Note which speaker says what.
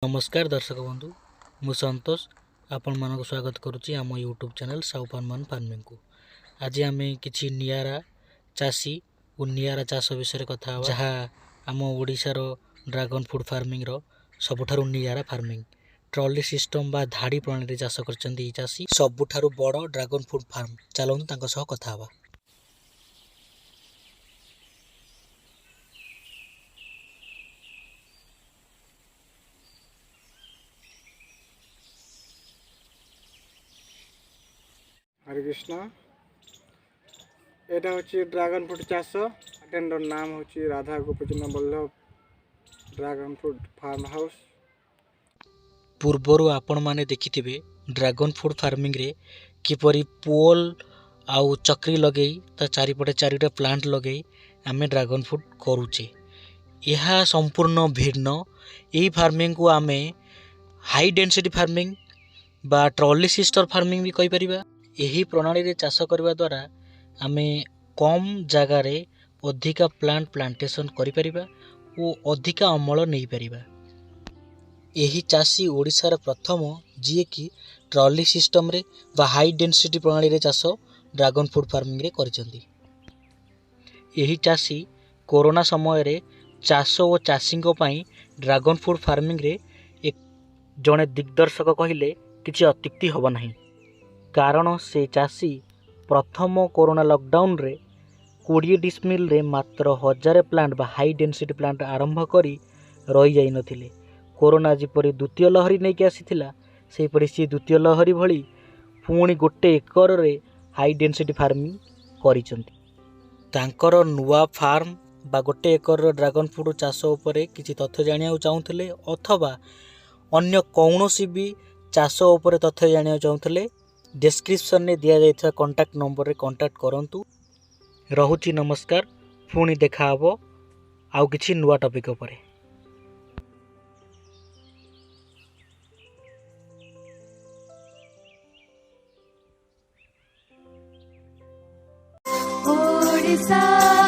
Speaker 1: नमस्कार दर्शक बंधु मु संतोष आपण मानक स्वागत करुच्ची आम यूट्यूब चैनल साउपान फार्मिंग को। आज आम कि नियारा चाषी और नियारा चाष विषय कथा जहाँ आम ओडिशार ड्रैगन फ्रूट फार्मिंग रो सबुठारु नियारा फार्मिंग ट्रॉली सिस्टम बा धाड़ी प्रणाली चाष करछन्ती चाषी सबुठारु बड़ ड्रैगन फ्रूट फार्म चलूँ तांको सह कथा हवा।
Speaker 2: हरे कृष्ण एटा हूँ ड्रैगन फ्रूट चाष एटेंडर नाम हूँ Radha Gopichand Ballabh dragon fruit farm house.
Speaker 1: पूर्वर आपण माने देखिथिबे ड्रैगन फ्रूट फार्मिंग रे किपरि पोल आउ चक्री लगेई ता चारिपटे चारिटा प्लांट लगेई आमे ड्रैगन फ्रूट करूचे। यह संपूर्ण भिन्न यही फार्मिंग को आमे हाई डेंसिटी फार्मिंग बा ट्रॉली सिस्टर फार्मिंग भी कहि परिबा। यही प्रणाली रे चाष करबा द्वारा आमे कम जगार अधिका प्लांट प्लांटेशन करि परिबा ओ अधिका अमल नहीं परिबा। यही चाषी ओडिशार प्रथम जी कि ट्रॉली सिस्टम रे बा हाई डेंसिटी प्रणाली रे चाष ड्रैगन फ्रूट फार्मिंग रे करछन्ती। यही चाषी कोरोना समय रे चाष और चाषी पई ड्रैगन फ्रूट फार्मिंग रे एक जड़े दिग्दर्शक कहले किछि अत्युक्ति हब नहीं, कारण से चाषी प्रथम कोरोना लॉकडाउन रे 20 डिसमिल रे मात्र 1000 प्लांट बा हाई डेंसिटी प्लांट आरंभ करी रही जाई नथिले। कोरोना जिपरि द्वितीय लहरी नहीं कि आसीथिला सेपरि सी द्वितीय लहरी भली पुणी गोटे एकर रे हाई डेंसिटी फार्मिंग करिसंती। तांकर नुआ फार्म बा गोटे एकर ड्रैगन फ्रूट चाष उपरे किछि तथ्य जानिया चाहुथिले अथवा अन्य कौनसी भी चाष उपरे तथ्य जानिया चाहुथिले डिस्क्रिप्शन में दिया जाइथा कांटेक्ट नंबर रे कांटेक्ट करंतु। रहुची नमस्कार, पुणी देखा हबो आउ किछि नुआ टॉपिक उपरे।
Speaker 3: ओडिशा।